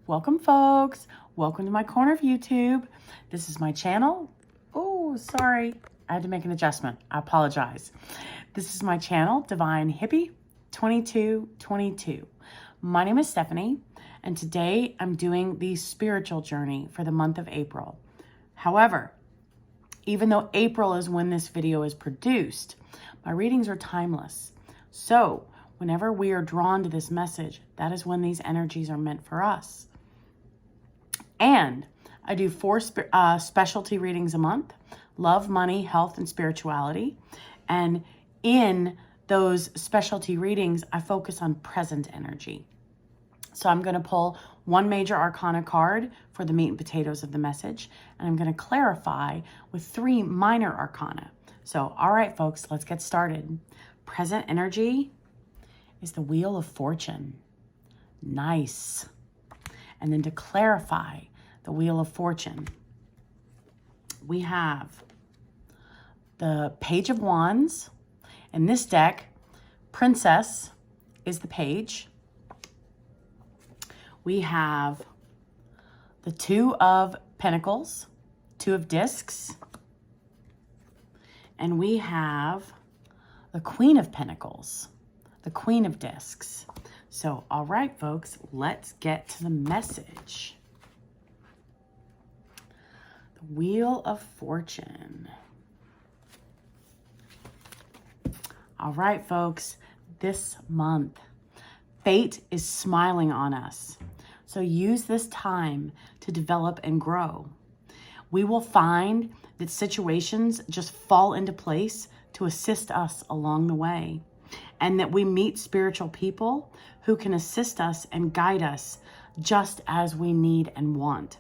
Welcome, folks. Welcome to my corner of YouTube. This is my channel. Oh, sorry. I had to make an adjustment. I apologize. This is my channel, Divine Hippie 2222. My name is Stephanie, and today I'm doing the spiritual journey for the month of April. However, even though April is when this video is produced, my readings are timeless. So whenever we are drawn to this message, that is when these energies are meant for us. And I do 4 specialty readings a month: love, money, health, and spirituality. And in those specialty readings, I focus on present energy. So I'm going to pull one major arcana card for the meat and potatoes of the message, and I'm going to clarify with 3 minor arcana. So, all right, folks, let's get started. Present energy is the Wheel of Fortune. Nice. And then to clarify the Wheel of Fortune, we have the Page of Wands. In this deck, Princess is the page. We have the 2 of Pentacles, 2 of Discs, and we have the Queen of Pentacles, the Queen of Discs. So, all right, folks, let's get to the message. The Wheel of Fortune. All right, folks, this month, fate is smiling on us. So use this time to develop and grow. We will find that situations just fall into place to assist us along the way, and that we meet spiritual people who can assist us and guide us just as we need and want.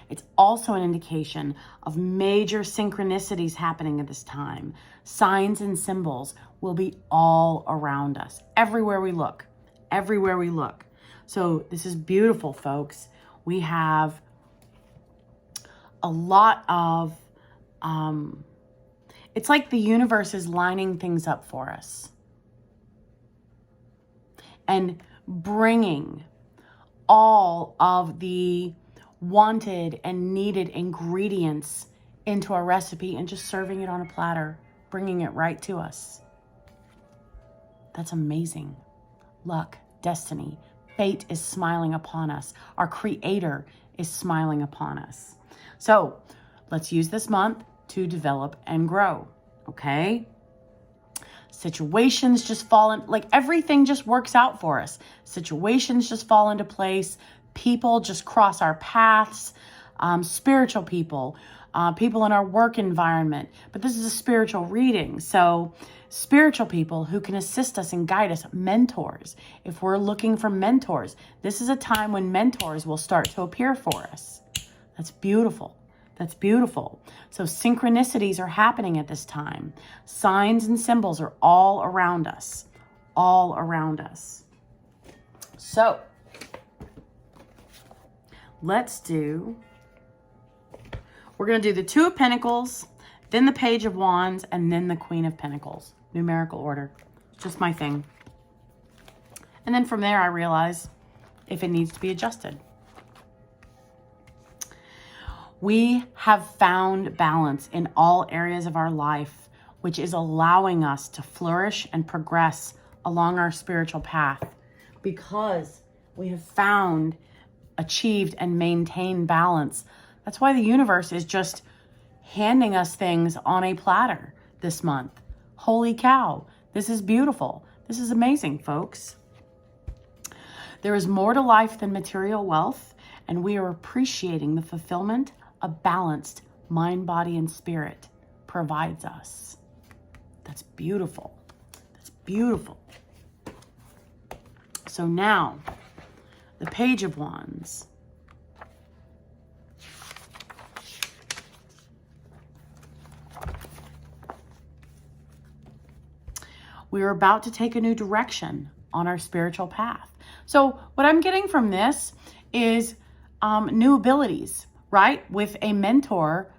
It's also an indication of major synchronicities happening at this time. Signs and symbols will be all around us, everywhere we look, everywhere we look. So this is beautiful, folks. We have a lot of, it's like the universe is lining things up for us and bringing all of the wanted and needed ingredients into our recipe and just serving it on a platter, bringing it right to us. That's amazing. Luck, destiny, fate is smiling upon us. Our Creator is smiling upon us. So let's use this month to develop and grow, okay? Situations just fall in, like everything just works out for us. Situations just fall into place. People just cross our paths, spiritual people, people in our work environment. But this is a spiritual reading, so spiritual people who can assist us and guide us, mentors. If we're looking for mentors, this is a time when mentors will start to appear for us. That's beautiful. That's beautiful. So synchronicities are happening at this time. Signs and symbols are all around us, all around us. So let's do, we're going to do the 2 of Pentacles, then the Page of Wands, and then the Queen of Pentacles. Numerical order. It's just my thing. And then from there, I realize if it needs to be adjusted. We have found balance in all areas of our life, which is allowing us to flourish and progress along our spiritual path, because we have found, achieved, and maintained balance. That's why the universe is just handing us things on a platter this month. Holy cow, this is beautiful. This is amazing, folks. There is more to life than material wealth, and we are appreciating the fulfillment a balanced mind, body, and spirit provides us. That's beautiful. That's beautiful. So now, the Page of Wands. We are about to take a new direction on our spiritual path. So what I'm getting from this is new abilities, right? With a mentor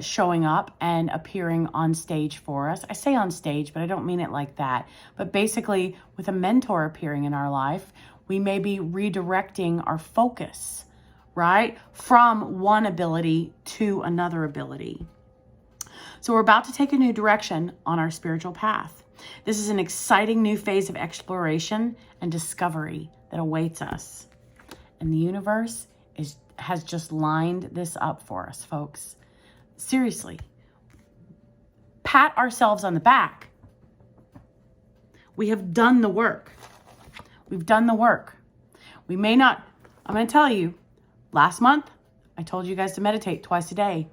showing up and appearing on stage for us. I say on stage, but I don't mean it like that. But basically, with a mentor appearing in our life, we may be redirecting our focus, right? From one ability to another ability. So we're about to take a new direction on our spiritual path. This is an exciting new phase of exploration and discovery that awaits us. And the universe has just lined this up for us, folks. Seriously, pat ourselves on the back. We have done the work. We've done the work. We may not, I'm going to tell you, last month, I told you guys to meditate twice a day.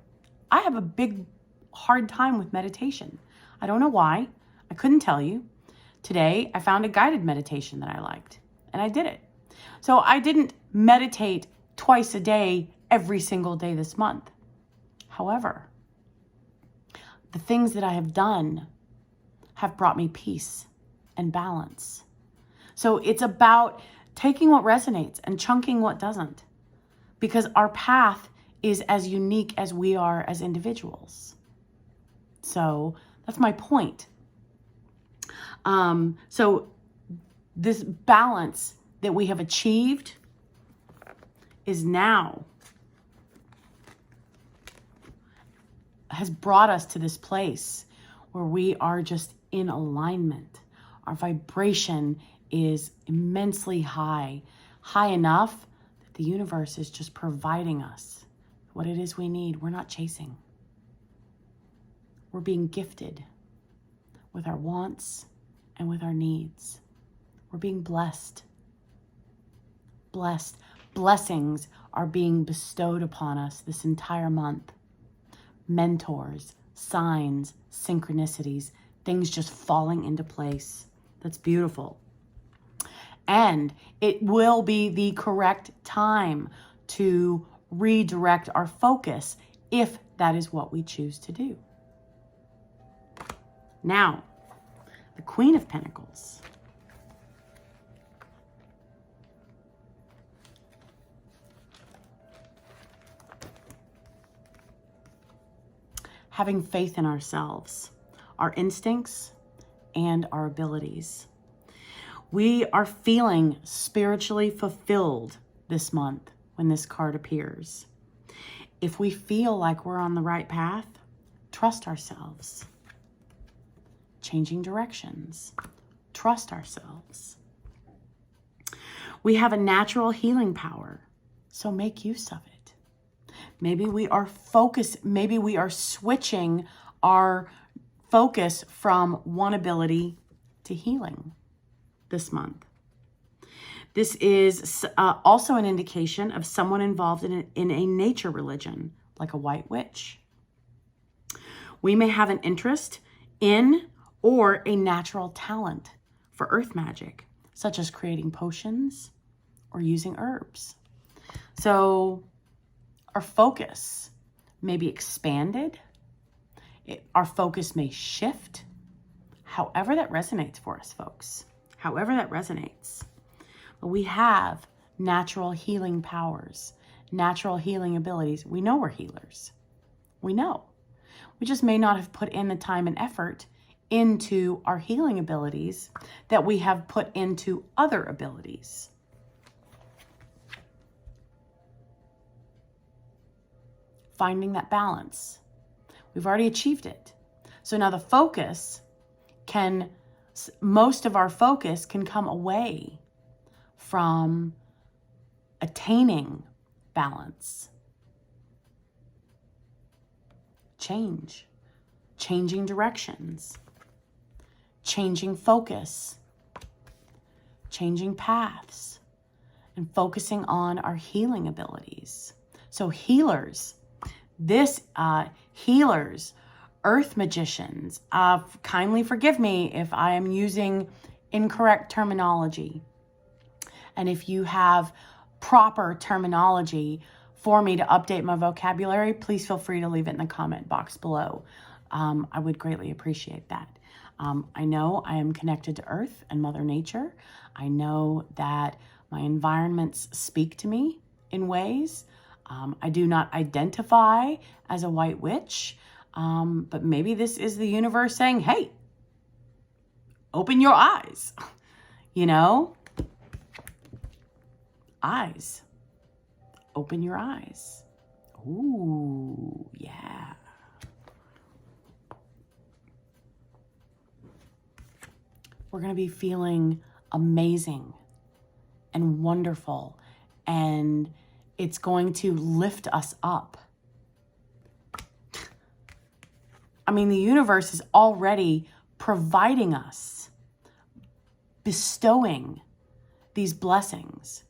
I have a big, hard time with meditation. I don't know why. I couldn't tell you. Today, I found a guided meditation that I liked, and I did it. So I didn't meditate twice a day every single day this month. However, the things that I have done have brought me peace and balance. So it's about taking what resonates and chunking what doesn't, because our path is as unique as we are as individuals. So that's my point. So this balance that we have achieved is now has brought us to this place where we are just in alignment. Our vibration is immensely high, high enough that the universe is just providing us what it is we need. We're not chasing. We're being gifted with our wants and with our needs. We're being blessed. Blessed. Blessings are being bestowed upon us this entire month. Mentors, signs, synchronicities, things just falling into place. That's beautiful. And it will be the correct time to redirect our focus if that is what we choose to do. Now, the Queen of Pentacles. Having faith in ourselves, our instincts, and our abilities. We are feeling spiritually fulfilled this month when this card appears. If we feel like we're on the right path, trust ourselves. Changing directions, trust ourselves. We have a natural healing power, so make use of it. Maybe we are focused, maybe we are switching our focus from one ability to healing this month. This is also an indication of someone involved in a nature religion, like a white witch. We may have an interest in or a natural talent for earth magic, such as creating potions or using herbs. So our focus may be expanded. Our focus may shift. However that resonates for us, folks. However that resonates. But we have natural healing powers, natural healing abilities. We know we're healers. We know. We just may not have put in the time and effort into our healing abilities that we have put into other abilities. Finding that balance. We've already achieved it. So now the focus most of our focus can come away from attaining balance. Changing directions, changing focus, changing paths, and focusing on our healing abilities. So healers, healers, earth magicians, kindly forgive me if I am using incorrect terminology. And if you have proper terminology for me to update my vocabulary, please feel free to leave it in the comment box below. I would greatly appreciate that. I know I am connected to Earth and Mother Nature. I know that my environments speak to me in ways I do not identify as a white witch, but maybe this is the universe saying, hey, open your eyes, you know? Eyes. Open your eyes. Ooh, yeah. We're going to be feeling amazing and wonderful, and it's going to lift us up. I mean, the universe is already providing us, bestowing these blessings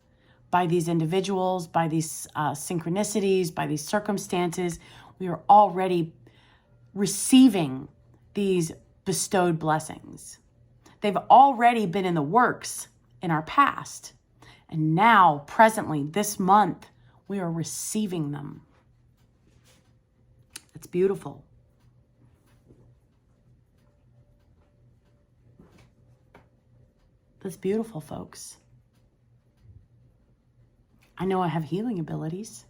by these individuals, by these synchronicities, by these circumstances. We are already receiving these bestowed blessings. They've already been in the works in our past. And now, presently, this month, we are receiving them. It's beautiful. That's beautiful, folks. I know I have healing abilities.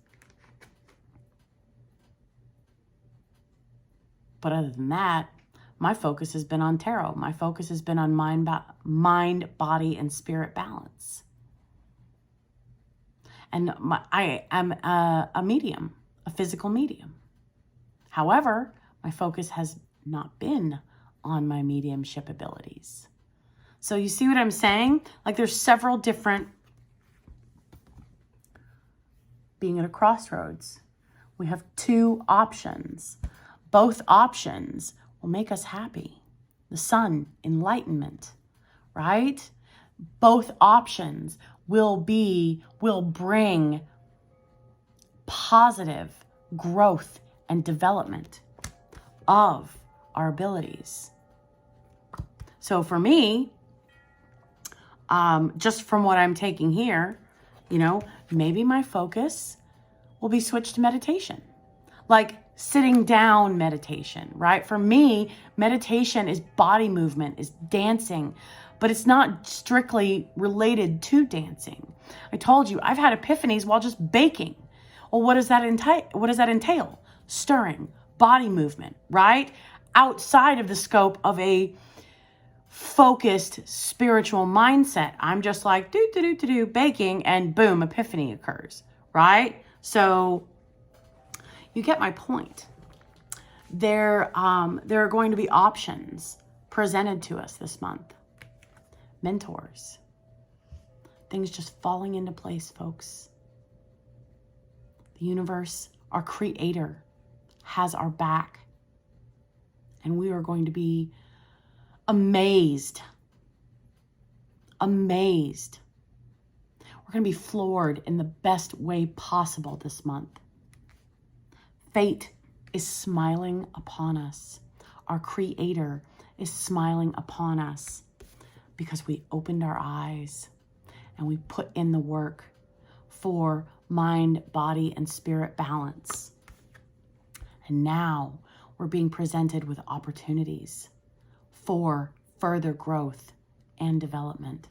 But other than that, my focus has been on tarot. My focus has been on mind, body, and spirit balance. And I am a medium, a physical medium. However, my focus has not been on my mediumship abilities. So you see what I'm saying? Like there's several different, being at a crossroads. We have two options. Both options will make us happy. The sun, enlightenment, right? Both options will bring positive growth and development of our abilities. So for me, just from what I'm taking here, you know, maybe my focus will be switched to meditation. Like sitting down meditation, right? For me, meditation is body movement, is dancing, but it's not strictly related to dancing. I told you, I've had epiphanies while just baking. Well, what does that entail? Stirring, body movement, right? Outside of the scope of a focused spiritual mindset. I'm just like baking, and boom, epiphany occurs, right? So you get my point. There are going to be options presented to us this month. Mentors. Things just falling into place, folks. The universe, our creator, has our back. And we are going to be amazed. Amazed. We're going to be floored in the best way possible this month. Fate is smiling upon us. Our creator is smiling upon us because we opened our eyes and we put in the work for mind, body, and spirit balance. And now we're being presented with opportunities for further growth and development.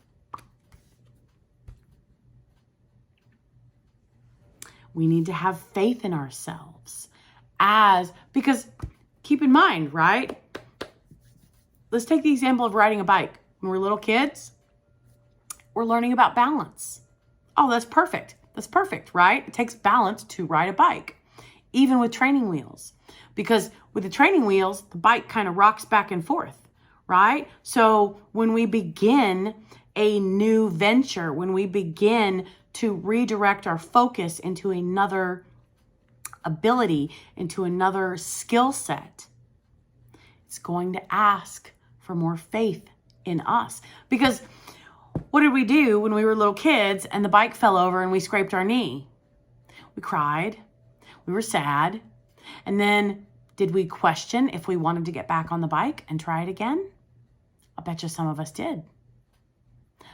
We need to have faith in ourselves because keep in mind, right? Let's take the example of riding a bike. When we're little kids, we're learning about balance. Oh, that's perfect. That's perfect, right? It takes balance to ride a bike, even with training wheels. Because with the training wheels, the bike kind of rocks back and forth, right? So when we begin a new venture, when we begin to redirect our focus into another ability, into another skill set, it's going to ask for more faith in us. Because what did we do when we were little kids and the bike fell over and we scraped our knee? We cried. We were sad. And then did we question if we wanted to get back on the bike and try it again? I bet you some of us did.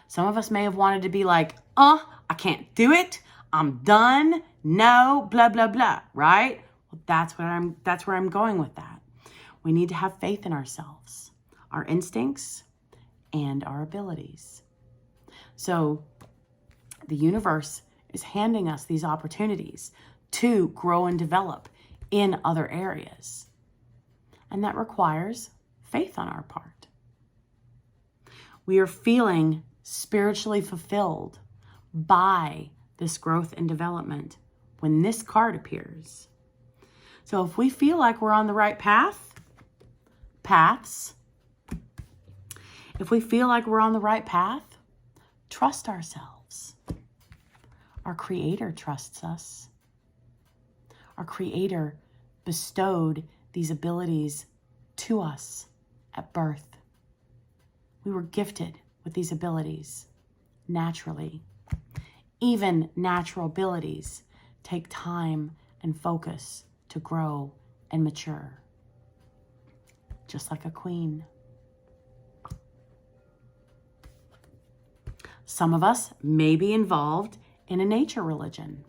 Some of us may have wanted to be like, I can't do it. I'm done. No, blah, blah, blah, right? Well, that's where I'm going with that. We need to have faith in ourselves, our instincts, and our abilities. So the universe is handing us these opportunities to grow and develop in other areas. And that requires faith on our part. We are feeling spiritually fulfilled by this growth and development when this card appears. So if we feel like we're on the right paths, if we feel like we're on the right path, trust ourselves. Our Creator trusts us. Our Creator bestowed these abilities to us at birth. We were gifted with these abilities naturally. Even natural abilities take time and focus to grow and mature. Just like a queen. Some of us may be involved in a nature religion,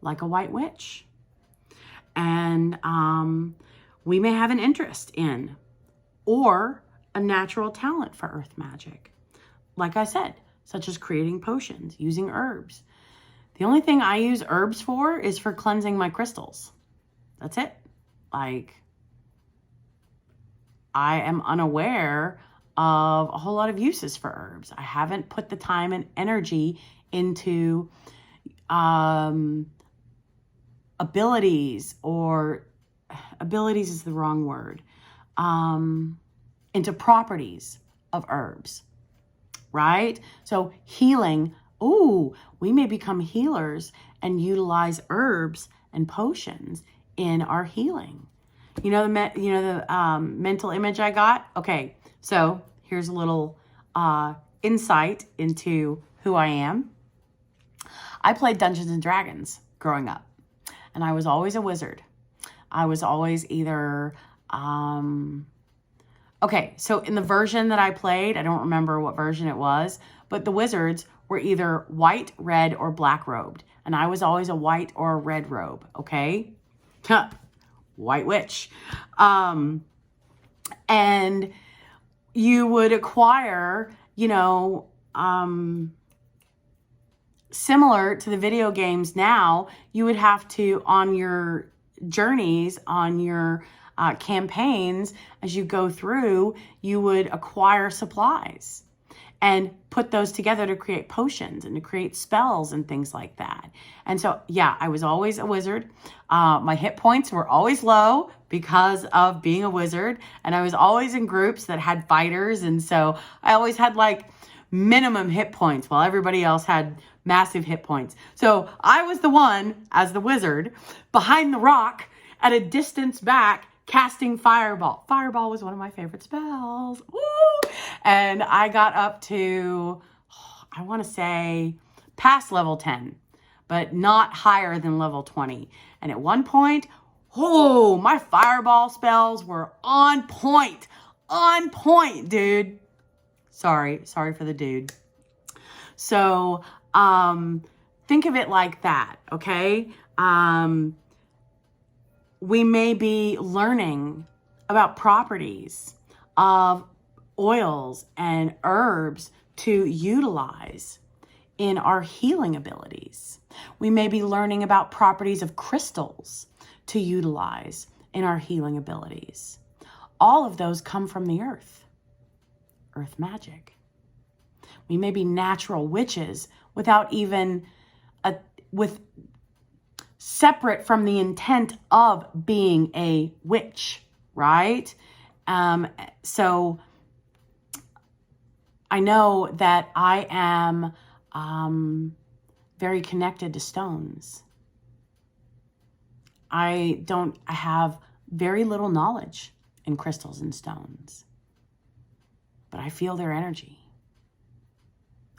like a white witch. And we may have an interest in, or a natural talent for earth magic. Like I said, such as creating potions, using herbs. The only thing I use herbs for is for cleansing my crystals. That's it. Like, I am unaware of a whole lot of uses for herbs. I haven't put the time and energy into abilities is the wrong word, into properties of herbs, right? So healing, we may become healers and utilize herbs and potions in our healing. You know the mental image I got? Okay, so here's a little insight into who I am. I played Dungeons and Dragons growing up, and I was always a wizard. I was always either, okay, so in the version that I played, I don't remember what version it was, but the wizards were either white, red, or black robed. And I was always a white or a red robe, okay? White witch. And you would acquire, similar to the video games now, you would have to, on your journeys, on your campaigns, as you go through, you would acquire supplies and put those together to create potions and to create spells and things like that. And so, yeah, I was always a wizard. My hit points were always low because of being a wizard. And I was always in groups that had fighters. And so I always had like minimum hit points while everybody else had massive hit points. So I was the one, as the wizard, behind the rock at a distance back, casting Fireball. Fireball was one of my favorite spells. Woo! And I got up to, I want to say, past level 10, but not higher than level 20. And at one point, my Fireball spells were on point. On point, dude. Sorry for the dude. So, think of it like that, okay? We may be learning about properties of oils and herbs to utilize in our healing abilities. We may be learning about properties of crystals to utilize in our healing abilities. All of those come from the earth magic. We may be natural witches without even separate from the intent of being a witch, right? So I know that I am very connected to stones. I have very little knowledge in crystals and stones, but I feel their energy.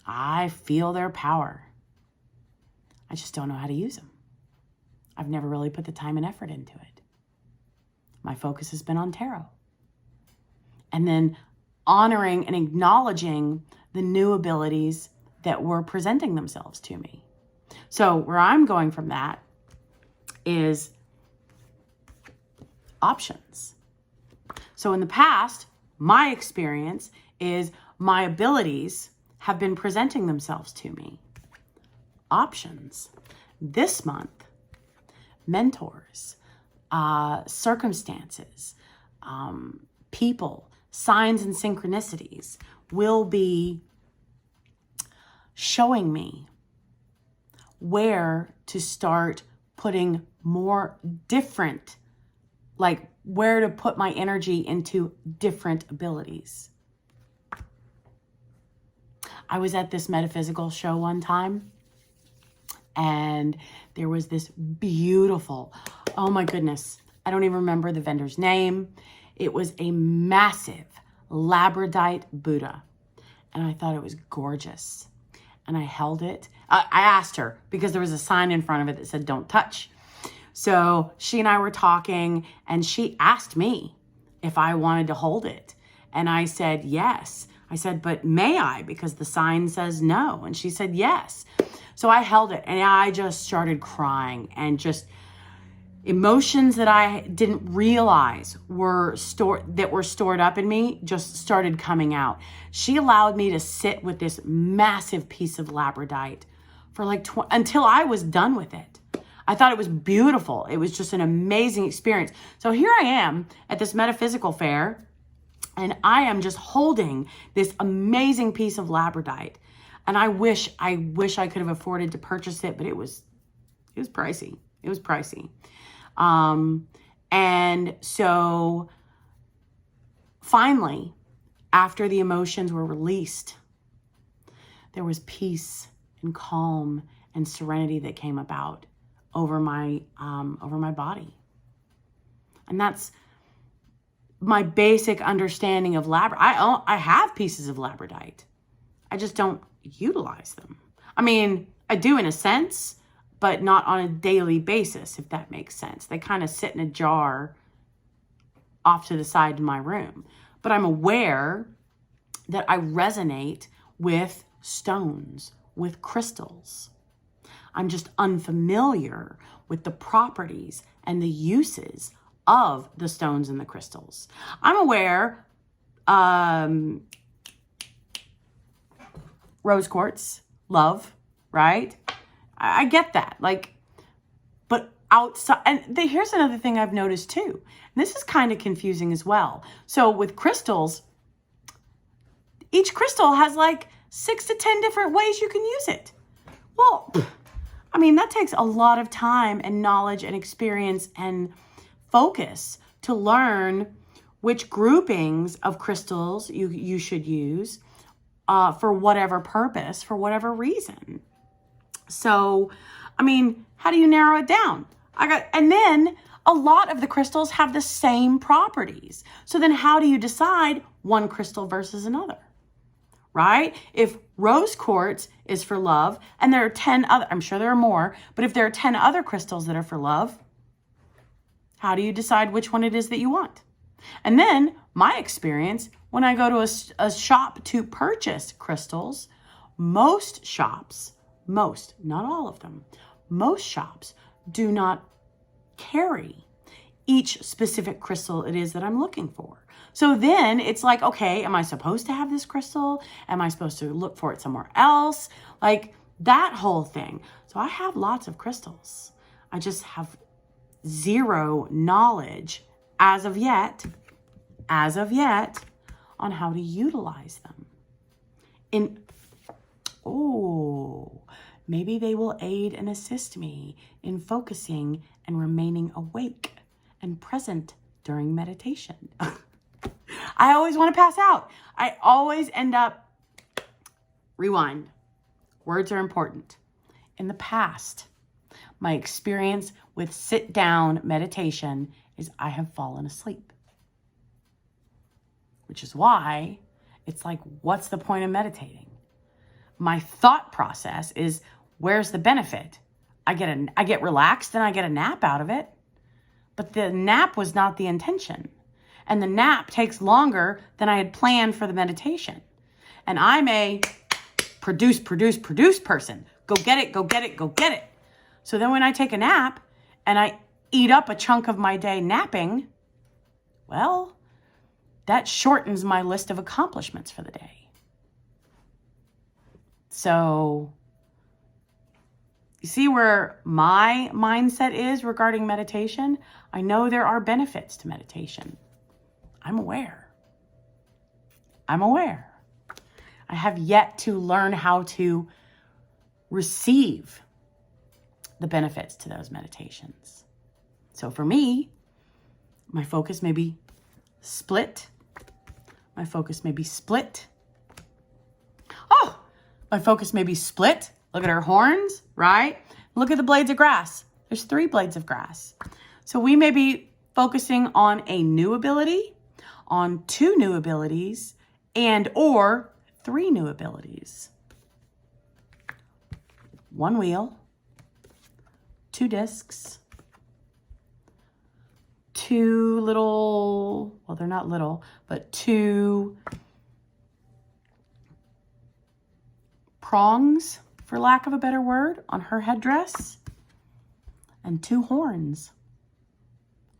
I feel their power. I just don't know how to use them. I've never really put the time and effort into it. My focus has been on tarot. And then honoring and acknowledging the new abilities that were presenting themselves to me. So where I'm going from that is options. So in the past, my experience is my abilities have been presenting themselves to me. Options. This month, mentors, circumstances, people, signs and synchronicities will be showing me where to start putting more different, like where to put my energy into different abilities. I was at this metaphysical show one time, and there was this beautiful, oh my goodness, I don't even remember the vendor's name. It was a massive labradorite Buddha, and I thought it was gorgeous. And I held it. I asked her because there was a sign in front of it that said, don't touch. So she and I were talking, and she asked me if I wanted to hold it. And I said, yes. I said, but may I? Because the sign says no. And she said, yes. So I held it, and I just started crying, and just emotions that I didn't realize were stored up in me just started coming out. She allowed me to sit with this massive piece of labradorite for like until I was done with it. I thought it was beautiful. It was just an amazing experience. So here I am at this metaphysical fair, and I am just holding this amazing piece of labradorite. And I wish I could have afforded to purchase it, but it was pricey. It was pricey. And so finally, after the emotions were released, there was peace and calm and serenity that came about over my body. And that's my basic understanding of labradorite. I have pieces of labradorite. I just don't utilize them. I mean, I do in a sense, but not on a daily basis, if that makes sense. They kind of sit in a jar off to the side of my room. But I'm aware that I resonate with stones, with crystals. I'm just unfamiliar with the properties and the uses of the stones and the crystals. I'm aware, rose quartz, love, right? I get that, like, but outside, and here's another thing I've noticed too. And this is kind of confusing as well. So with crystals, each crystal has like 6 to 10 different ways you can use it. Well, I mean, that takes a lot of time and knowledge and experience and focus to learn which groupings of crystals you should use for whatever purpose, for whatever reason. So, I mean, how do you narrow it down? And then a lot of the crystals have the same properties. So then how do you decide one crystal versus another? Right? If rose quartz is for love, and there are 10 other, I'm sure there are more, but if there are 10 other crystals that are for love, how do you decide which one it is that you want? And then my experience, when I go to a shop to purchase crystals, most shops, not all of them, most shops do not carry each specific crystal it is that I'm looking for. So then it's like, okay, am I supposed to have this crystal? Am I supposed to look for it somewhere else? Like that whole thing. So I have lots of crystals. I just have zero knowledge as of yet, on how to utilize them. Maybe they will aid and assist me in focusing and remaining awake and present during meditation. I always want to pass out. I always end up, rewind. Words are important. In the past, my experience with sit-down meditation is I have fallen asleep. Which is why it's like, what's the point of meditating? My thought process is, where's the benefit? I get relaxed and I get a nap out of it. But the nap was not the intention. And the nap takes longer than I had planned for the meditation. And I'm a produce person. Go get it. So then when I take a nap and I eat up a chunk of my day napping, well, that shortens my list of accomplishments for the day. So You see where my mindset is regarding meditation? I know there are benefits to meditation. I'm aware. I'm aware. I have yet to learn how to receive the benefits to those meditations. So for me, my focus may be split. My focus may be split. Oh, my focus may be split. Look at her horns, right? Look at the blades of grass. There's 3 blades of grass. So we may be focusing on a new ability, on 2 new abilities, and or 3 new abilities. 1 wheel, 2 discs, 2 little, well, they're not little, but 2 prongs, for lack of a better word, on her headdress, and 2 horns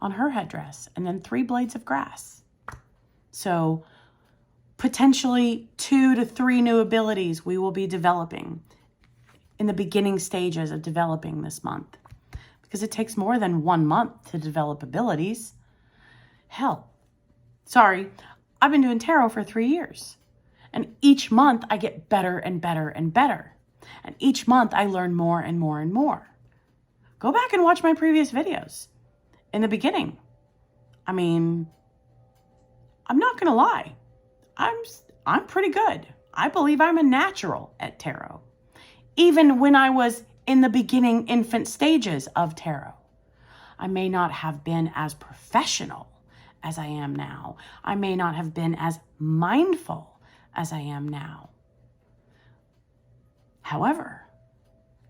on her headdress, and then 3 blades of grass. So potentially 2 to 3 new abilities we will be developing in the beginning stages of developing this month, because it takes more than 1 month to develop abilities. Hell, sorry, I've been doing tarot for 3 years, and each month I get better and better and better. And each month I learn more and more and more. Go back and watch my previous videos. In the beginning, I mean, I'm not going to lie. I'm pretty good. I believe I'm a natural at tarot. Even when I was in the beginning infant stages of tarot, I may not have been as professional as I am now. I may not have been as mindful as I am now. However,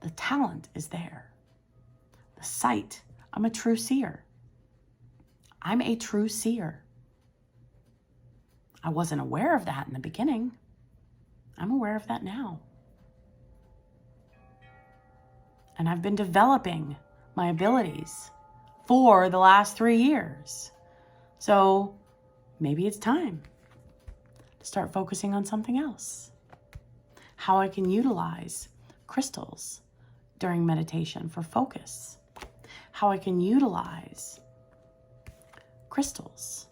the talent is there. The sight, I'm a true seer. I'm a true seer. I wasn't aware of that in the beginning. I'm aware of that now. And I've been developing my abilities for the last 3 years. So maybe it's time to start focusing on something else. How I can utilize crystals during meditation for focus. How I can utilize crystals,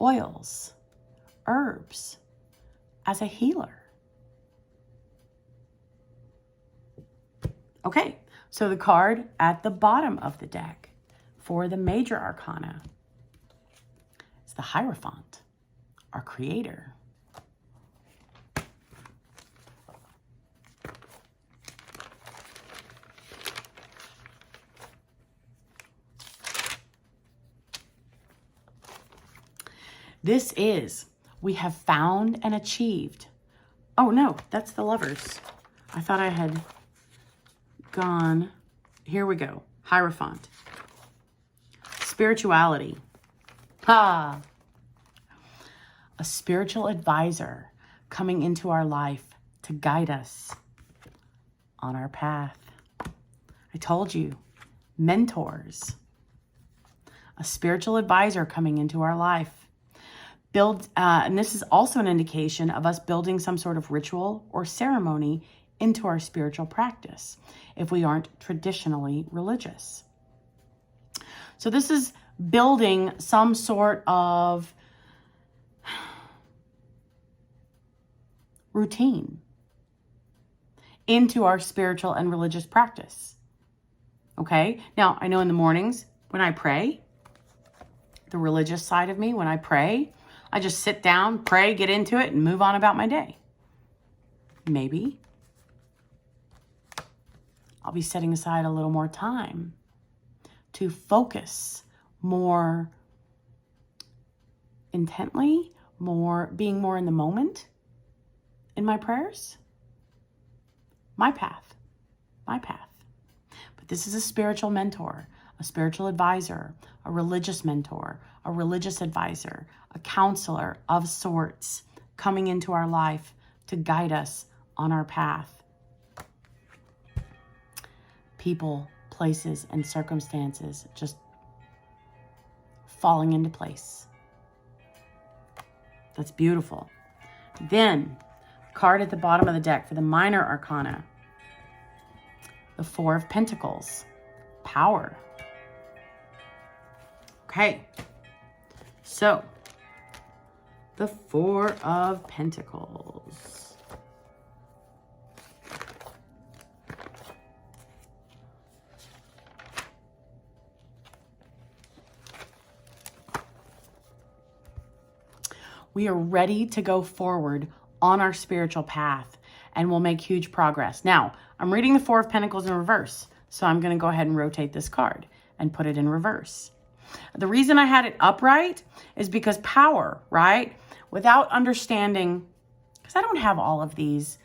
oils, herbs as a healer. Okay, so the card at the bottom of the deck for the major arcana is the Hierophant, our creator. This is, we have found and achieved. Oh no, that's the Lovers. I thought I had gone. Here we go. Hierophant. Spirituality. A spiritual advisor coming into our life to guide us on our path. I told you, mentors. A spiritual advisor coming into our life. And this is also an indication of us building some sort of ritual or ceremony into our spiritual practice if we aren't traditionally religious. So this is building some sort of routine into our spiritual and religious practice. Okay? Now, I know in the mornings when I pray, the religious side of me, when I pray, I just sit down, pray, get into it, and move on about my day. Maybe I'll be setting aside a little more time to focus more intently, being more in the moment in my prayers. My path. But this is a spiritual mentor, a spiritual advisor, a religious mentor, a religious advisor, a counselor of sorts coming into our life to guide us on our path. People, places, and circumstances just falling into place. That's beautiful. Then, card at the bottom of the deck for the minor arcana the Four of Pentacles, power. Okay, so the Four of Pentacles. We are ready to go forward on our spiritual path and we'll make huge progress. Now, I'm reading the Four of Pentacles in reverse, so I'm going to go ahead and rotate this card and put it in reverse. The reason I had it upright is because power, right? Without understanding, because I don't have all of these,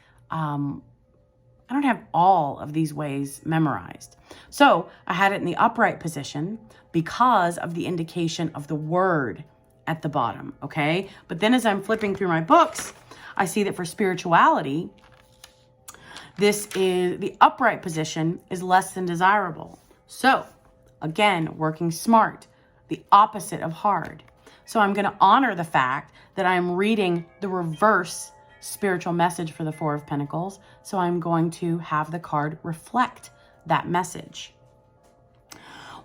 ways memorized. So I had it in the upright position because of the indication of the word at the bottom, okay? But then as I'm flipping through my books, I see that for spirituality, the upright position is less than desirable. So again, working smart, the opposite of hard. So I'm going to honor the fact that I'm reading the reverse spiritual message for the Four of Pentacles. So I'm going to have the card reflect that message.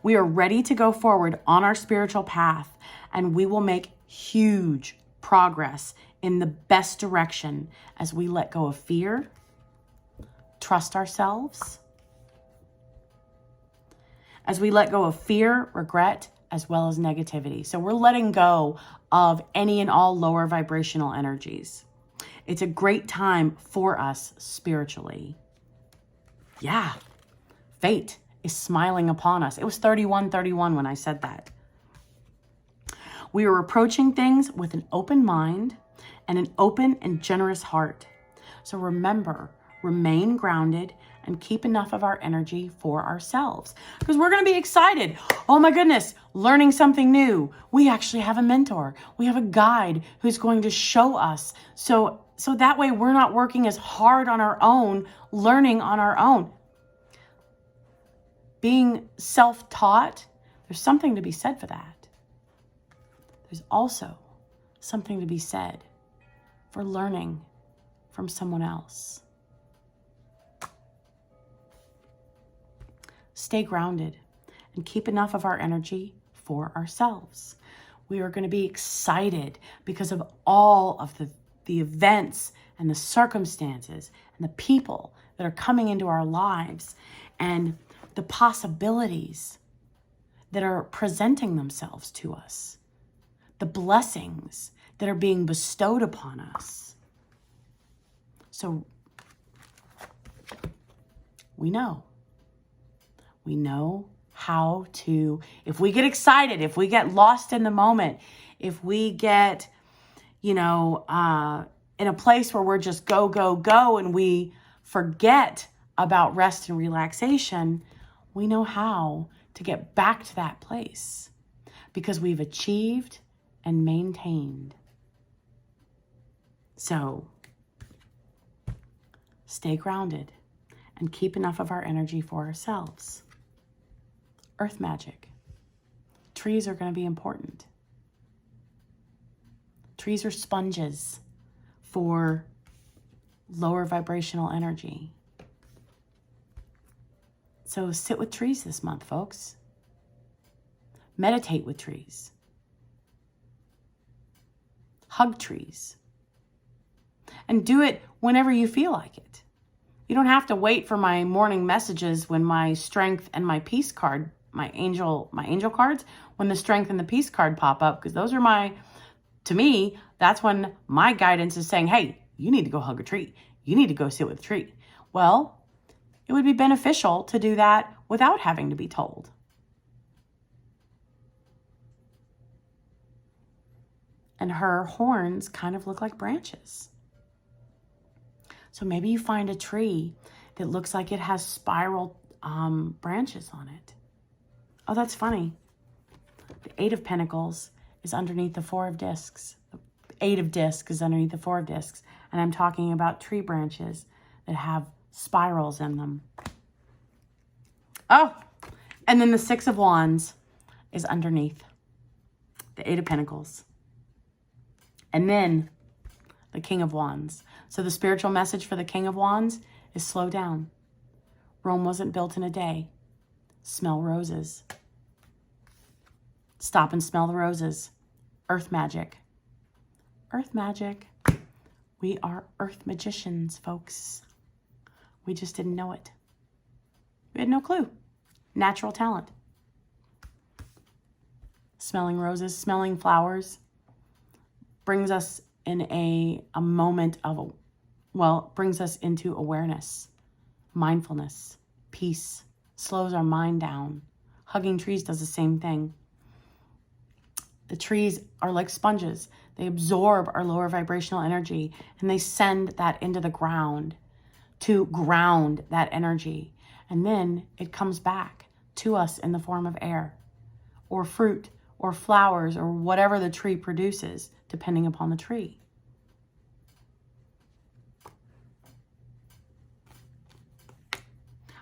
We are ready to go forward on our spiritual path, and we will make huge progress in the best direction as we let go of fear, trust ourselves, as we let go of fear, regret, as well as negativity. So we're letting go of any and all lower vibrational energies. It's a great time for us spiritually. Yeah, fate is smiling upon us. It was 31-31 when I said that. We are approaching things with an open mind and an open and generous heart. So remember, remain grounded and keep enough of our energy for ourselves, because we're going to be excited. Oh my goodness, learning something new. We actually have a mentor. We have a guide who's going to show us. So that way we're not working as hard on our own, learning on our own. Being self-taught, there's something to be said for that. There's also something to be said for learning from someone else. Stay grounded and keep enough of our energy for ourselves. We are going to be excited because of all of the events and the circumstances and the people that are coming into our lives and the possibilities that are presenting themselves to us, the blessings that are being bestowed upon us. So we know how to, if we get excited, if we get lost in the moment, if we get, in a place where we're just go, go, go, and we forget about rest and relaxation, we know how to get back to that place because we've achieved and maintained. So stay grounded and keep enough of our energy for ourselves. Earth magic. Trees are going to be important. Trees are sponges for lower vibrational energy. So sit with trees this month, folks. Meditate with trees. Hug trees. And do it whenever you feel like it. You don't have to wait for my morning messages when my strength and my peace card, my angel cards, when the strength and the peace card pop up, because those are to me, that's when my guidance is saying, hey, you need to go hug a tree. You need to go sit with a tree. Well, it would be beneficial to do that without having to be told. And her horns kind of look like branches. So maybe you find a tree that looks like it has spiral branches on it. Oh, that's funny. The Eight of Pentacles is underneath the Four of Discs. The Eight of Discs is underneath the Four of Discs. And I'm talking about tree branches that have spirals in them. Oh, and then the Six of Wands is underneath the Eight of Pentacles. And then the King of Wands. So the spiritual message for the King of Wands is slow down. Rome wasn't built in a day. Smell roses. Stop and smell the roses. Earth magic. Earth magic. We are earth magicians, folks. We just didn't know it. We had no clue. Natural talent. Smelling roses, smelling flowers brings us in a moment of, well, brings us into awareness, mindfulness, peace, slows our mind down. Hugging trees does the same thing. The trees are like sponges. They absorb our lower vibrational energy and they send that into the ground to ground that energy. And then it comes back to us in the form of air or fruit or flowers or whatever the tree produces, depending upon the tree.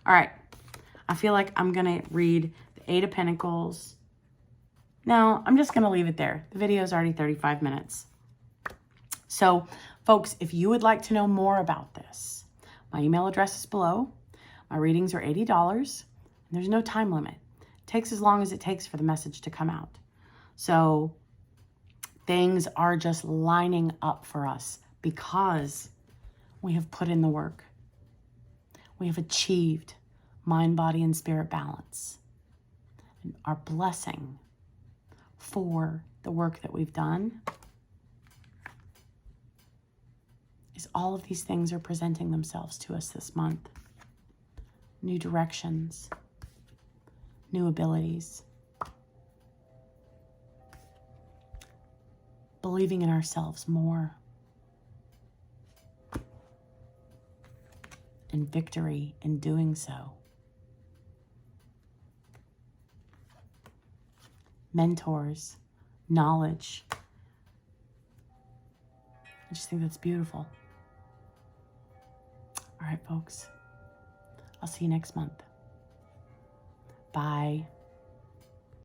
All right. I feel like I'm going to read the Eight of Pentacles. No, I'm just going to leave it there. The video is already 35 minutes. So, folks, if you would like to know more about this, my email address is below. My readings are $80. And there's no time limit. It takes as long as it takes for the message to come out. So, things are just lining up for us because we have put in the work. We have achieved mind, body, and spirit balance. And our blessing for the work that we've done is all of these things are presenting themselves to us this month. New directions, new abilities, believing in ourselves more, and victory in doing so. Mentors, knowledge. I just think that's beautiful. All right, folks. I'll see you next month. Bye.